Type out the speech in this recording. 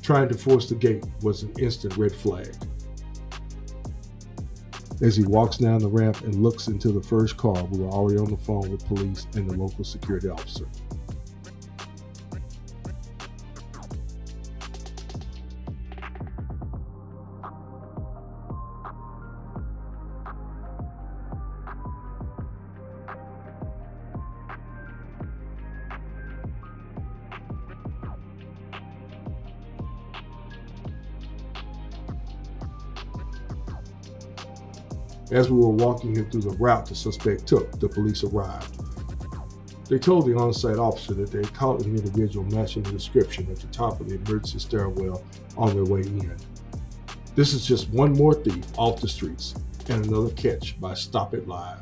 Trying to force the gate was an instant red flag. As he walks down the ramp and looks into the first car, we were already on the phone with police and the local security officer. As we were walking him through the route the suspect took, the police arrived. They told the on-site officer that they had caught an individual matching the description at the top of the emergency stairwell on their way in. This is just one more thief off the streets and another catch by Stop It Live.